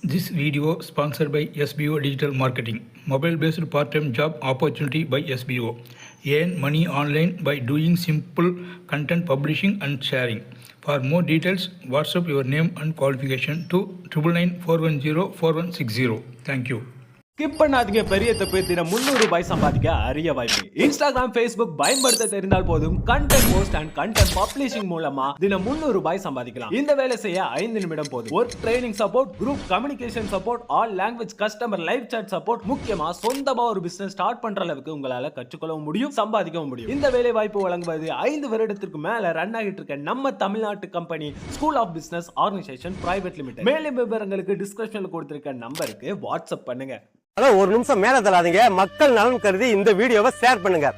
This video sponsored by SBO Digital Marketing, mobile-based part-time job opportunity by SBO. Earn money online by doing simple content publishing and sharing. For more details, WhatsApp your name and qualification to 999 410 4160. Thank you. Skip பண்ணாதீங்க. பெரிய தப்பு. தினம் 300 ரூபாய் சம்பாதிக்க அரிய வாய்ப்பு. Instagram, Facebook பயன்படுத்த தெரிந்தால் போதும். Content post and content publishing மூலமா தினம் 300 ரூபாய் சம்பாதிக்கலாம். இந்த வேலை செய்ய 5 நிமிடம் போதும். Work training support, group communication support, all language customer live chat support, முக்கியமா சொந்தமா ஒரு பிசினஸ் ஸ்டார்ட் பண்ற அளவுக்கு உங்களால கற்றுக்கொள்ளவும் முடியும், சம்பாதிக்கவும் முடியும். இந்த வேலை வாய்ப்பு வழங்குவது 5 வருடத்திற்கு மேல ரன் ஆகிட்டு இருக்க நம்ம தமிழ்நாட்டு company school of business organisation private limited. மேலும் விவரங்களுக்கு டிஸ்கிரிப்ஷன்ல கொடுத்திருக்க நம்பருக்கு வாட்ஸ்அப் பண்ணுங்க. ஒரு நிமிஷம் மேல தள்ளாதீங்க. மக்கள் நலன் கருதி இந்த வீடியோவை ஷேர் பண்ணுங்க.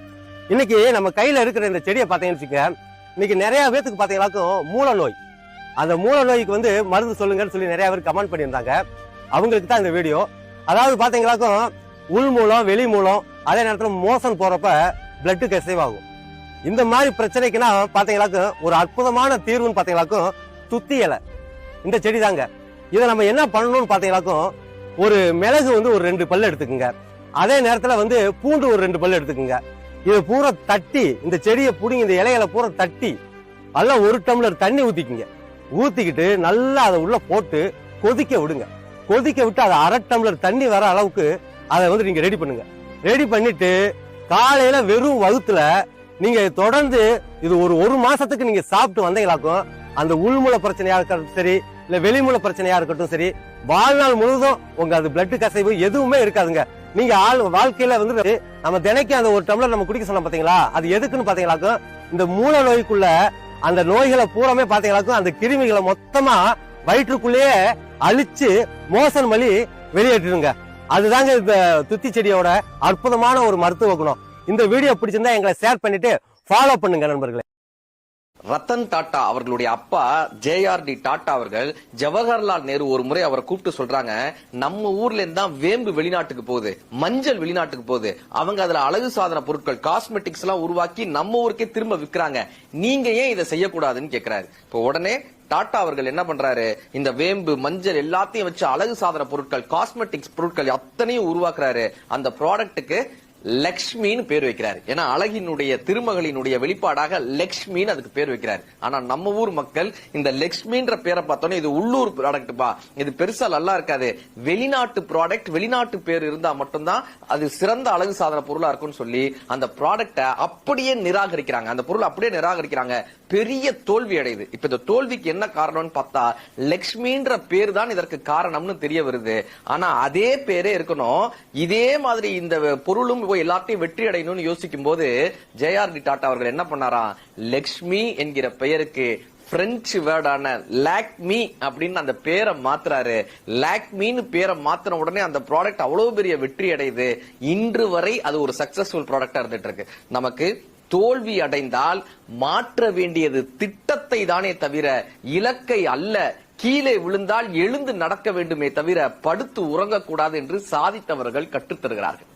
இன்னைக்கு நம்ம கையில இருக்கிற இந்த செடியை பாத்தீங்கன்னா, இன்னைக்கு நிறைய பேருக்கு பாத்தீங்கன்னாக்கும் மூல நோய். அந்த மூல நோய்க்கு மருந்து சொல்லுங்கன்னு சொல்லி நிறைய பேர் கமெண்ட் பண்ணியிருந்தாங்க. அவங்களுக்கு தான் இந்த வீடியோ. அதாவது பாத்தீங்கன்னாக்கும் உள் மூலம், வெளி மூலம், அதே நேரத்தில் மோசன் போறப்ப பிளட்டு கசிவாகும். இந்த மாதிரி பிரச்சனைக்குன்னா பாத்தீங்கன்னாக்கும் ஒரு அற்புதமான தீர்வுன்னு பாத்தீங்கன்னாக்கும் துத்தி இலை, இந்த செடி தாங்க. இதை நம்ம என்ன பண்ணணும்னு பாத்தீங்கன்னாக்கும், ஒரு மிளகு ஒரு 2 பல்லு எடுத்துக்குங்க. அதே நேரத்துல பூண்டு ஒரு 2 பல்லு எடுத்துக்குங்க. இதை பூரா தட்டி, இந்த செடியை புடிங்க, இந்த இலைகளை பூரா தட்டி நல்லா 1 டம்ளர் தண்ணி ஊத்திக்குங்க. ஊத்திக்கிட்டு நல்லா அதை உள்ள போட்டு கொதிக்க விடுங்க. கொதிக்க விட்டு அதை 1/2 டம்ளர் தண்ணி வர அளவுக்கு அதை நீங்க ரெடி பண்ணுங்க. ரெடி பண்ணிட்டு காலையில வெறும் வகுத்துல நீங்க தொடர்ந்து இது ஒரு மாசத்துக்கு நீங்க சாப்பிட்டு வந்தீங்களாக்கும், அந்த உள்மூல பிரச்சனையா இருக்கட்டும் சரி, இல்ல வெளிமூல பிரச்சனையா இருக்கட்டும் சரி, வாழ்நாள் முழுதும் உங்க அது பிளட் கசைவு எதுவுமே இருக்காதுங்க. நீங்க வாழ்க்கையில நம்ம தினைக்கு அந்த 1 டம்ளர் நம்ம குடிக்க சொன்னோம் பாத்தீங்களா, அது எதுக்குன்னு பாத்தீங்களாக்கும், இந்த மூல நோய்க்குள்ள அந்த நோய்களை பூராமே பாத்தீங்களாக்கும் அந்த கிருமிகளை மொத்தமா வயிற்றுக்குள்ளேயே அழிச்சு மோசன் வழி வெளியேற்றிடுங்க. அதுதாங்க இந்த துத்தி செடியோட அற்புதமான ஒரு மருத்துவ குணம். இந்த வீடியோ பிடிச்சிருந்தா எங்களை ஷேர் பண்ணிட்டு ஃபாலோ பண்ணுங்க நண்பர்களே. ரத்தன் டாடா அவர்களுடைய அப்பா JRD டாடா அவர்கள் ஜவஹர்லால் நேரு ஒரு முறை அவரை கூப்பிட்டு சொல்றாங்க, நம்ம ஊர்ல இருந்தா வேம்பு வெளிநாட்டுக்கு போகுது, மஞ்சள் வெளிநாட்டுக்கு போகுது, அவங்க அதுல அழகு சாதன பொருட்கள் காஸ்மெட்டிக்ஸ் எல்லாம் உருவாக்கி நம்ம ஊருக்கே திரும்ப விக்கிறாங்க, நீங்க ஏன் இதை செய்யக்கூடாதுன்னு கேக்குறாரு. இப்போ உடனே டாடா அவர்கள் என்ன பண்றாரு, இந்த வேம்பு மஞ்சள் எல்லாத்தையும் வச்சு அழகு சாதன பொருட்கள் காஸ்மெட்டிக்ஸ் பொருட்கள் அத்தனையும் உருவாக்குறாரு. அந்த ப்ராடக்ட்டுக்கு லக்ஷ்மின்னு பேர் வைக்கிறாரு. ஏன்னா அழகினுடைய திருமகளினுடைய வெளிப்பாடாக லக்ஷ்மின்னு அதுக்கு பேர் வைக்கிறாரு. ஆனா நம்ம ஊர் மக்கள் இந்த லக்ஷ்மின்ற பேரை பார்த்தோன்னே இது உள்ளூர் ப்ராடக்ட் பா, இது பெருசா நல்லா இருக்காது, வெளிநாட்டு ப்ராடக்ட், வெளிநாட்டு பேர் இருந்தா மட்டும்தான் அது சிறந்த அழகு சாதன பொருளா இருக்கும்னு சொல்லி அந்த ப்ராடக்ட அப்படியே நிராகரிக்கிறாங்க. அந்த பொருள் அப்படியே நிராகரிக்கிறாங்க. பெரிய தோல்வி அடையுது. இப்ப இந்த தோல்விக்கு என்ன காரணம்னு பார்த்தா லக்ஷ்மின்ற பேர் தான் இதற்கு காரணம்னு தெரிய வருது. ஆனா அதே பேரே இருக்கணும், இதே மாதிரி இந்த பொருளும் எல்லாத்தையும் வெற்றி அடையணும்னு யோசிக்கும் போது JRD டாடா அவர்கள் என்ன பண்ணாரா, லக்ஷ்மி என்கிற பெயருக்கு பிரெஞ்சு வேர்டான லாக்மி அப்படின்னு அந்த பேரை மாத்துறாரு. லாக்மின்னு பேரை மாத்தின உடனே அந்த ப்ராடக்ட் அவ்வளவு பெரிய வெற்றி அடையுது. இன்று வரை அது ஒரு சக்சஸ்ஃபுல் ப்ராடக்டா இருந்துட்டு இருக்கு. நமக்கு தோல்வி அடைந்தால் மாற்ற வேண்டியது திட்டத்தை தானே தவிர இலக்கை அல்ல. கீழே விழுந்தால் எழுந்து நடக்க வேண்டுமே தவிர படுத்து உறங்கக்கூடாது என்று சாதித்தவர்கள் கற்றுத்தருகிறார்கள்.